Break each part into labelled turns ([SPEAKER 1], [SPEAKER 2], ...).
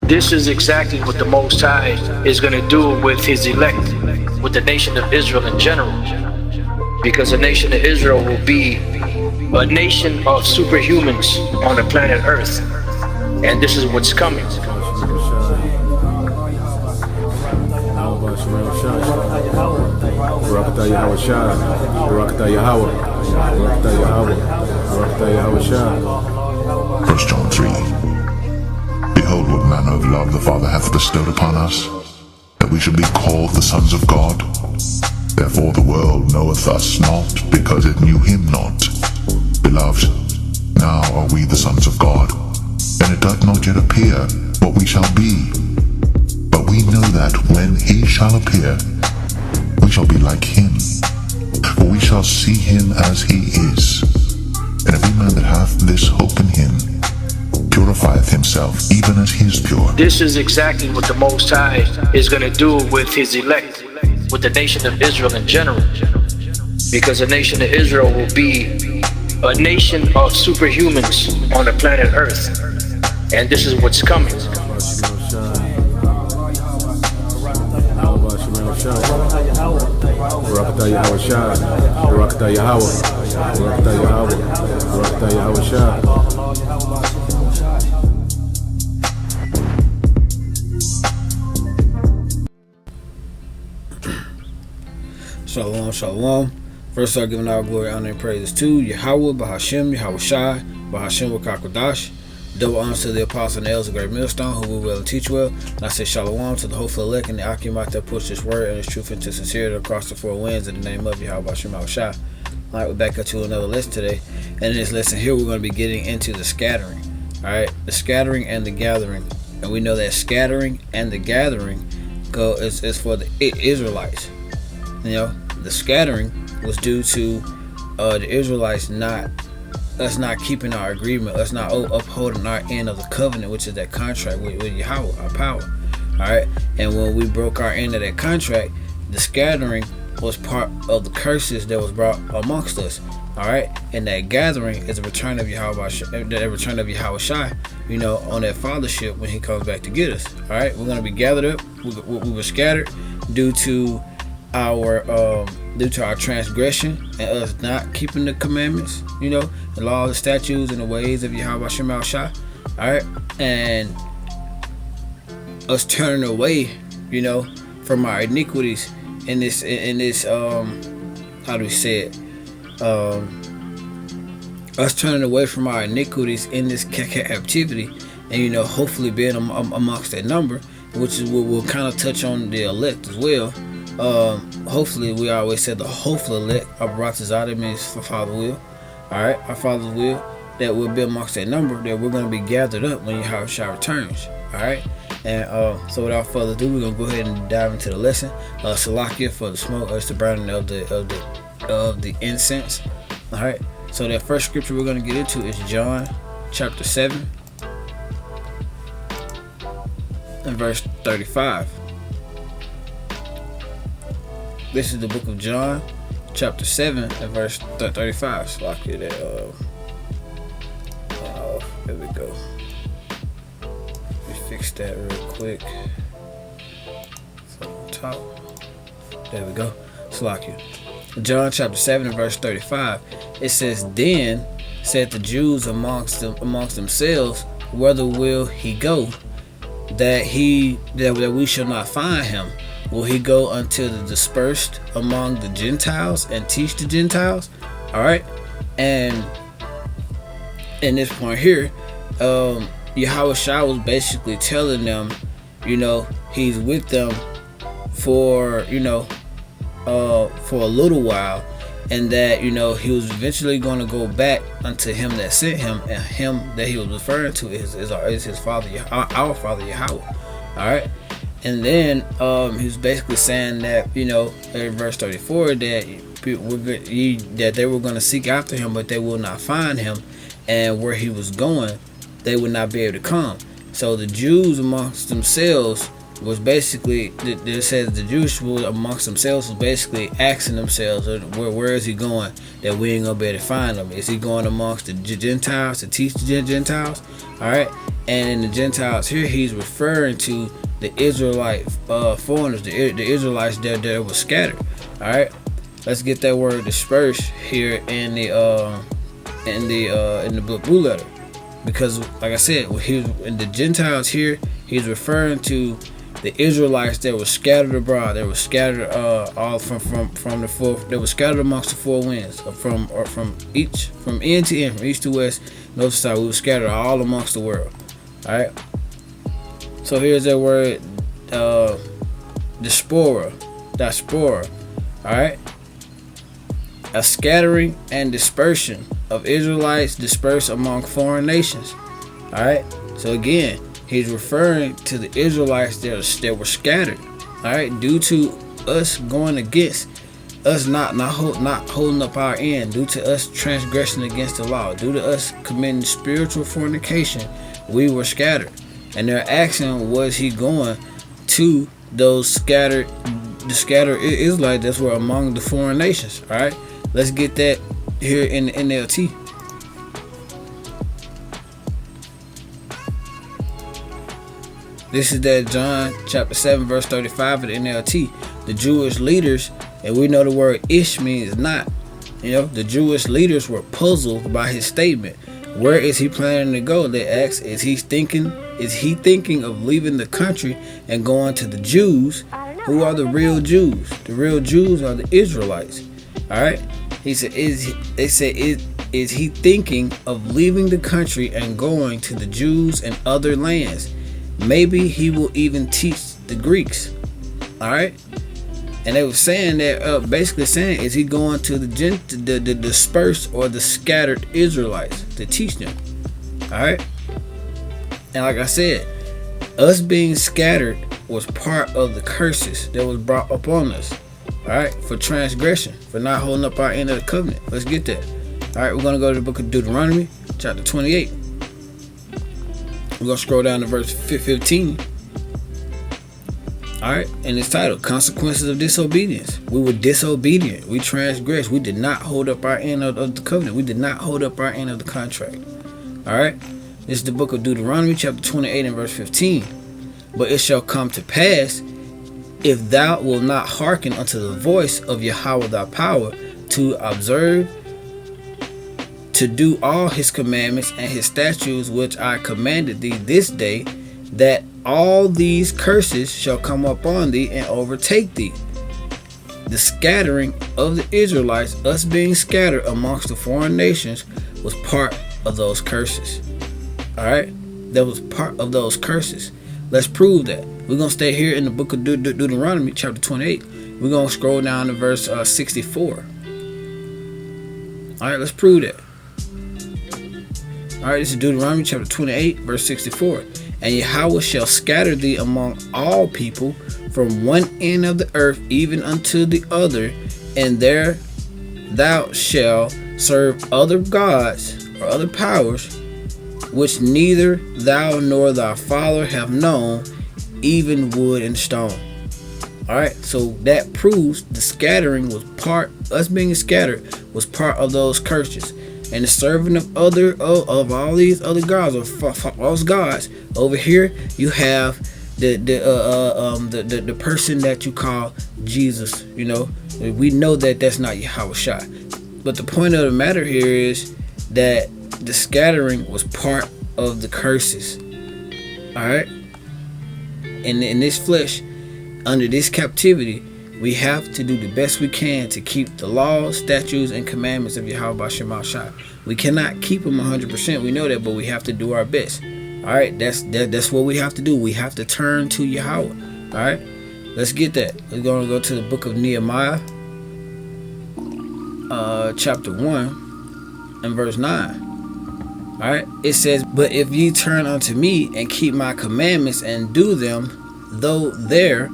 [SPEAKER 1] This is exactly what the Most High is going to do with his elect, with the nation of Israel in general. Because the nation of Israel will be a nation of superhumans on the planet Earth. And this is what's coming.
[SPEAKER 2] RAWCHAA YAHAWASHI, RAWCHAA YAHAWAH, RAWCHAA YAHAWAH, RAWCHAA YAHAWASHI.
[SPEAKER 3] 1 John 3. Behold, what manner of love the Father hath bestowed upon us, that we should be called the sons of God. Therefore the world knoweth us not, because it knew him not. Beloved, now are we the sons of God, and it doth not yet appear what we shall be. But we know that when he shall appear, we shall be like him, for we shall see him as he is. And every man that hath this hope in him purifieth himself, even as he is pure.
[SPEAKER 1] This is exactly what the Most High is going to do with his elect, with the nation of Israel in general. Because the nation of Israel will be a nation of superhumans on the planet Earth. And this is what's coming.
[SPEAKER 2] RAWCHAA YAHAWASHI, RAWCHAA YAHAWAH, RAWCHAA YAHAWAH, RAWCHAA YAHAWASHI.
[SPEAKER 4] Shalom, shalom. First, I'm giving all glory, honor, and praises to Yahawah, Bahasham, Yahawashi, Bahasham, QADASH. Double honors to the apostle and the elders of Great Millstone, who will well and teach well. And I say Shalawam to the hopeful elect and the Akim that push this word and this truth into sincerity across the four winds in the name of Yahawah Shah. Alright, we're back up to another lesson today. And in this lesson here, we're going to be getting into the scattering. Alright, the scattering and the gathering. And we know that scattering and the gathering is for the Israelites. You know, the scattering was due to the Israelites not keeping our agreement, us not upholding our end of the covenant, which is that contract with Yahawah, our power. Alright, and when we broke our end of that contract, the scattering was part of the curses that was brought amongst us. Alright, and that gathering is a return of Yahawashi, you know, on that fathership when he comes back to get us. Alright, we're going to be gathered up. We were scattered due to our transgression and us not keeping the commandments, you know, the laws, the statutes, and the ways of Yahawah Shah. Alright, and us turning away, you know, from our iniquities in this how do we say it? Us turning away from our iniquities in this captivity, and you know, hopefully being amongst that number, which is what we'll kind of touch on the elect as well. Hopefully, we always said the hopeful elect of RAWCHAA means for Father will. Alright, our Father's will, that we'll be amongst that number, that we're going to be gathered up when Yahawashi returns. Alright, and so without further ado, we're going to go ahead and dive into the lesson. Salakia for the smoke, it's the burning of the incense. Alright, so that first scripture we're going to get into is John chapter 7 and verse 35. This is the book of John, chapter 7 and verse 35. So I could, there we go. Let me fix that real quick. So on top. There we go. Salakia. John chapter 7 and verse 35. It says, Then said the Jews amongst themselves, Whither will he go, that we shall not find him? Will he go unto the dispersed among the Gentiles and teach the Gentiles? Alright. And in this point here, Yahawashi was basically telling them, you know, he's with them for, you know, for a little while, and that, you know, he was eventually going to go back unto him that sent him, and him that he was referring to is his father, our father Yahawah. Alright. And then he was basically saying that, you know, in verse 34, that they were going to seek after him, but they will not find him, and where he was going, they would not be able to come. So the Jews amongst themselves was basically, it says the Jewish people amongst themselves was basically asking themselves, where is he going that we ain't gonna be able to find him? Is he going amongst the Gentiles to teach the Gentiles? Alright, and in the Gentiles here, he's referring to the Israelite foreigners, the Israelites that were scattered. Alright, let's get that word dispersed here in the blue letter, because like I said, when he was in the Gentiles here, he's referring to the Israelites that were scattered abroad. They were scattered all from the four. They were scattered amongst the four winds, from end to end, from east to west, north to south. We were scattered all amongst the world. All right. So here's that word, diaspora. All right. A scattering and dispersion of Israelites dispersed among foreign nations. All right. So again, he's referring to the Israelites that were scattered. All right, due to us going against us, not holding up our end, due to us transgressing against the law, due to us committing spiritual fornication, we were scattered. And they're asking, was he going to those scattered Israelites that were among the foreign nations? All right, let's get that here in the NLT. This is that John chapter 7 verse 35 of the NLT. The Jewish leaders, and we know the word ish means not. The Jewish leaders were puzzled by his statement. Where is he planning to go? They asked, is he thinking of leaving the country and going to the Jews? Who are the real Jews? The real Jews are the Israelites. Alright? He said, is he thinking of leaving the country and going to the Jews and other lands? Maybe he will even teach the Greeks. All right, and they were saying that, basically saying, is he going to the dispersed or the scattered Israelites to teach them? All right, and like I said, us being scattered was part of the curses that was brought upon us. All right, for transgression, for not holding up our end of the covenant. Let's get that. All right, we're gonna go to the book of Deuteronomy, chapter 28. We're going to scroll down to verse 15. Alright, and it's titled Consequences of Disobedience. We were disobedient. We transgressed. We did not hold up our end of the covenant. We did not hold up our end of the contract. Alright, this is the book of Deuteronomy, chapter 28 and verse 15. But it shall come to pass, if thou wilt not hearken unto the voice of Yahweh thy power, to observe, to do all his commandments and his statutes which I commanded thee this day, that all these curses shall come upon thee and overtake thee. The scattering of the Israelites, us being scattered amongst the foreign nations, was part of those curses. Alright? That was part of those curses. Let's prove that. We're going to stay here in the book of Deuteronomy, chapter 28. We're going to scroll down to verse 64. Alright, let's prove that. Alright, this is Deuteronomy chapter 28, verse 64. And Yahweh shall scatter thee among all people from one end of the earth even unto the other, and there thou shalt serve other gods or other powers, which neither thou nor thy father have known, even wood and stone. Alright, so that proves the scattering was part, us being scattered was part of those curses. And the serving of all these other gods or false gods. Over here you have the person that you call Jesus. We know that that's not YAHAWASHI. But the point of the matter here is that the scattering was part of the curses. Alright? And in this flesh, under this captivity, we have to do the best we can to keep the laws, statutes, and commandments of YAHAWASHI. We cannot keep them 100%. We know that, but we have to do our best. All right, that's what we have to do. We have to turn to Yahweh. All right, let's get that. We're going to go to the book of Nehemiah, chapter 1 and verse 9. All right, it says, "But if ye turn unto me and keep my commandments and do them, though there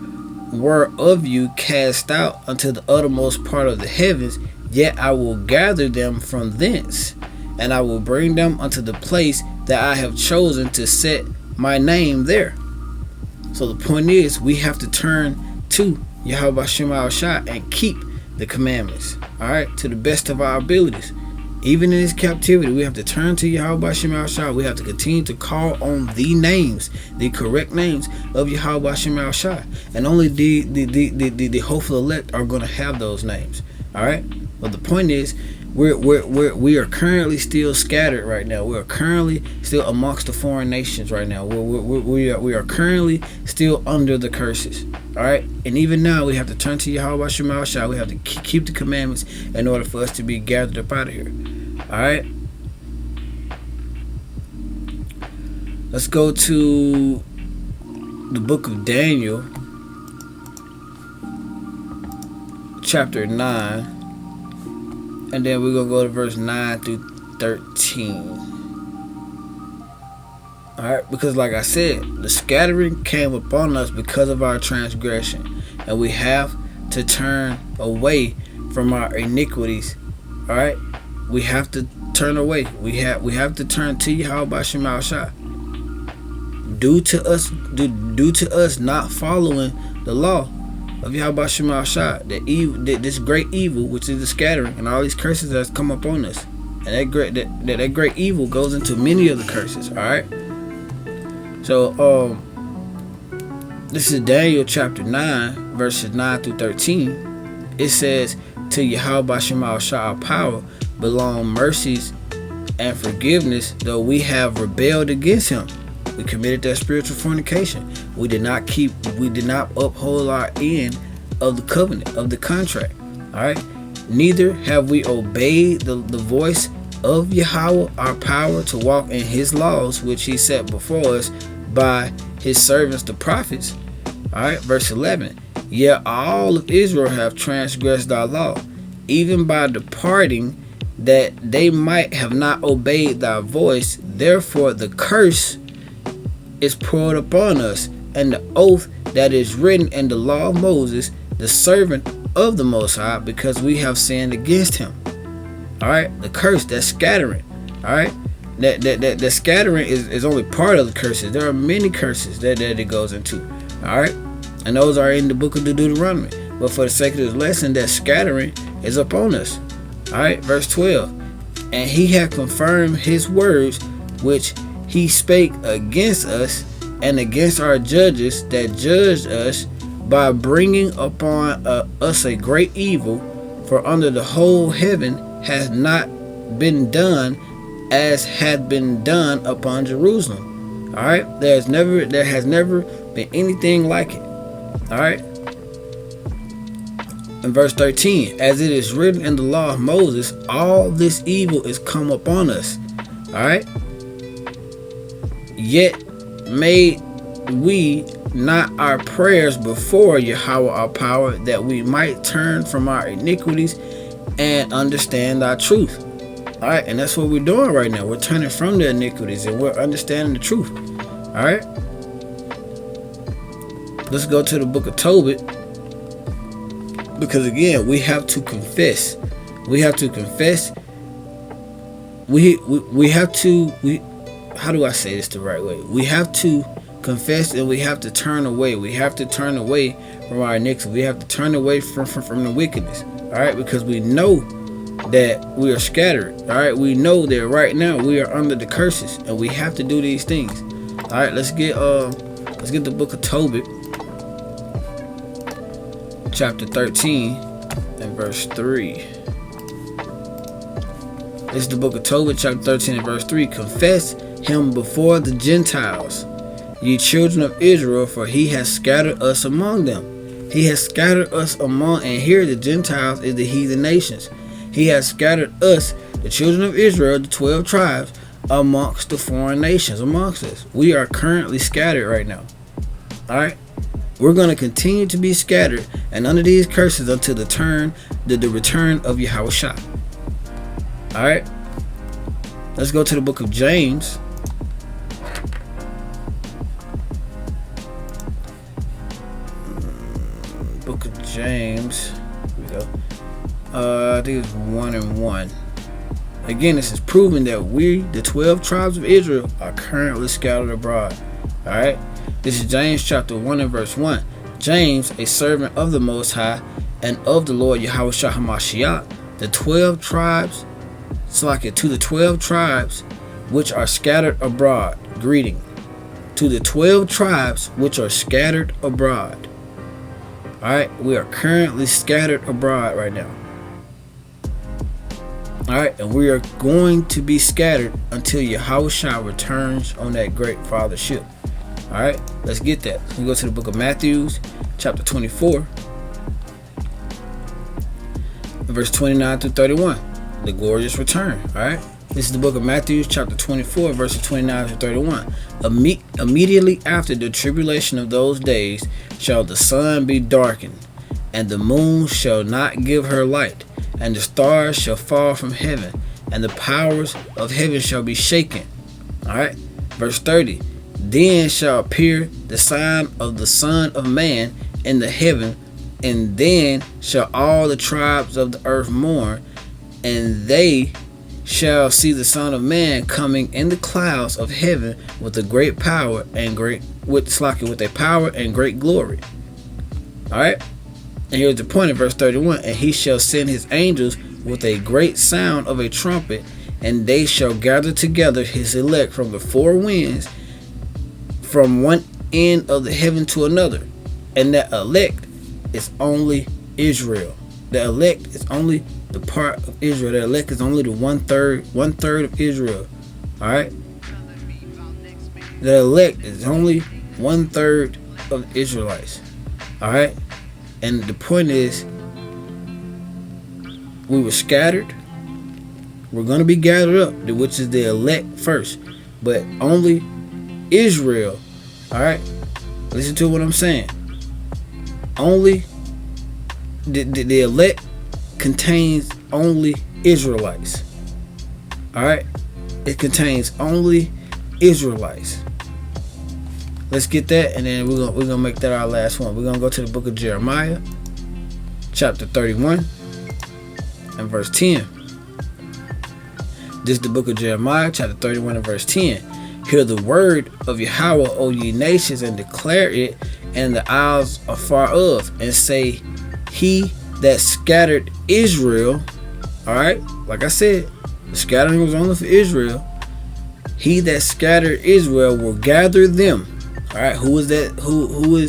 [SPEAKER 4] were of you cast out unto the uttermost part of the heavens, yet I will gather them from thence, and I will bring them unto the place that I have chosen to set my name there." So the point is, we have to turn to YAHAWASHI and keep the commandments, all right, to the best of our abilities. Even in this captivity, we have to turn to YAHAWASHI. We have to continue to call on the names, the correct names of YAHAWASHI. And only the hopeful elect are going to have those names, all right? But the point is, we are currently still scattered right now. We are currently still amongst the foreign nations right now. We are currently still under the curses. All right, and even now we have to turn to YAHAWASHI. We have to keep the commandments in order for us to be gathered up out of here. All right, let's go to the book of Daniel, chapter 9. And then we're going to go to verse 9 through 13. Alright, because like I said, the scattering came upon us because of our transgression. And we have to turn away from our iniquities. Alright? We have to turn away. We have to turn to YAHAWASHI. Due to us not following the law of YAHAWASHI, this great evil, which is the scattering, and all these curses that's come upon us, and that great evil goes into many of the curses. All right. So this is Daniel chapter 9, verses 9 through 13. It says, "To YAHAWASHI our power belong mercies and forgiveness, though we have rebelled against Him. We committed that spiritual fornication. We did not uphold our end of the covenant, of the contract. All right. Neither have we obeyed the voice of Yahweh, our power, to walk in His laws, which He set before us by His servants, the prophets." All right. Verse 11. "Yet all of Israel have transgressed Thy law, even by departing, that they might have not obeyed Thy voice. Therefore the curse is poured upon us, and the oath that is written in the law of Moses, the servant of the Most High, because we have sinned against Him." All right, the curse, that's scattering. All right, that scattering is only part of the curses. There are many curses that it goes into. All right, and those are in the book of the Deuteronomy. But for the sake of this lesson, that scattering is upon us. All right, verse 12. "And He hath confirmed His words, which He spake against us and against our judges that judged us, by bringing upon us a great evil. For under the whole heaven hath not been done as had been done upon Jerusalem." All right, there has never been anything like it. All right. In verse 13, "As it is written in the law of Moses, all this evil is come upon us." All right. "Yet made we not our prayers before Yahweh our power, that we might turn from our iniquities and understand Thy truth." All right, and that's what we're doing right now. We're turning from the iniquities and we're understanding the truth. All right. Let's go to the book of Tobit, because again, we have to confess. We have to confess. How do I say this the right way? We have to confess, and we have to turn away. We have to turn away from our iniquity. We have to turn away from the wickedness. All right, because we know that we are scattered. All right, we know that right now we are under the curses, and we have to do these things. All right, let's get the book of Tobit, chapter 13 and verse 3. This is the book of Tobit, chapter 13 and verse 3. "Confess Him before the Gentiles, ye children of Israel, for He has scattered us among them." He has scattered us among, and here the Gentiles is the heathen nations. He has scattered us, the children of Israel, the 12 tribes, amongst the foreign nations, amongst us. We are currently scattered right now. All right. We're going to continue to be scattered and under these curses until the return of YAHAWASHI. All right. Let's go to the book of James. Book of James. Here we go. I think it's 1:1. Again, this is proving that we, the 12 tribes of Israel, are currently scattered abroad. All right. This is James chapter 1 and verse 1. James, a servant of the Most High and of the Lord YAHAWASHI HaMashiach, the 12 tribes, to the 12 tribes which are scattered abroad, greeting. To the 12 tribes which are scattered abroad. Alright, we are currently scattered abroad right now. Alright, and we are going to be scattered until YAHAWASHI returns on that great father ship. Alright, let's get that. We go to the book of Matthew, chapter 24, verse 29 through 31. The glorious return. Alright, this is the book of Matthew, chapter 24, verses 29 through 31. Immediately after the tribulation of those days shall the sun be darkened, and the moon shall not give her light, and the stars shall fall from heaven, and the powers of heaven shall be shaken. Alright, verse 30. Then shall appear the sign of the Son of Man in the heaven, and then shall all the tribes of the earth mourn, and they shall see the Son of Man coming in the clouds of heaven with a great power and with a power and great glory. Alright? And here's the point in verse 31. And he shall send his angels with a great sound of a trumpet, and they shall gather together his elect from the four winds, from one end of the heaven to another. And that elect is only Israel. The elect is only the part of Israel. The elect is only the one third of Israel. Alright? The elect is only 1/3 of the Israelites. Alright? And the point is, we were scattered. We're going to be gathered up, which is the elect first. But only Israel. Alright? Listen to what I'm saying. Only the elect contains only Israelites. Alright? It contains only Israelites. Let's get that, and then we're gonna make that our last one. We're gonna go to the book of Jeremiah, chapter 31 and verse 10. This is the book of Jeremiah, chapter 31 and verse 10. Hear the word of Yahweh, O ye nations, and declare it in the isles afar off, and say, he that scattered Israel. Alright, like I said, the scattering was only for Israel. He that scattered Israel will gather them. Alright, who is that? Who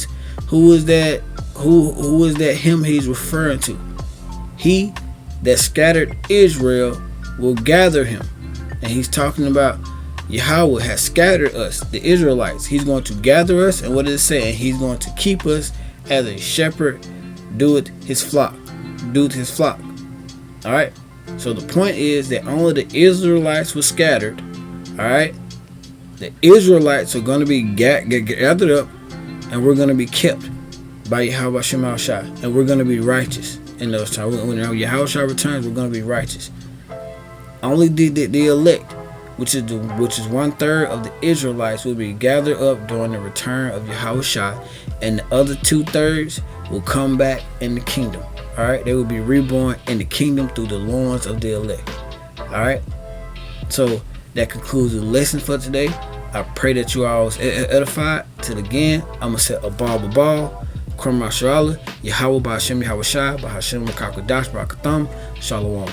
[SPEAKER 4] is that him he's referring to? He that scattered Israel will gather him. And he's talking about Yahweh has scattered us, the Israelites. He's going to gather us, and what is it saying? He's going to keep us as a shepherd doeth his flock. Alright? So the point is that only the Israelites were scattered. Alright? The Israelites are going to be gathered up, and we're going to be kept by YAHAWASHI, and we're going to be righteous in those times. When YAHAWASHI returns, we're going to be righteous. Only the elect, which is 1/3 of the Israelites, will be gathered up during the return of YAHAWASHI, and the other 2/3 will come back in the kingdom. Alright, they will be reborn in the kingdom through the loins of the elect. Alright, so that concludes the lesson for today. I pray that you all was edified. Till again, I'm going to set a ball. Yasharahla, Yahawah, Bahasham, Yahawah, Bahasham, KJV Barak, Atham, Shalawam.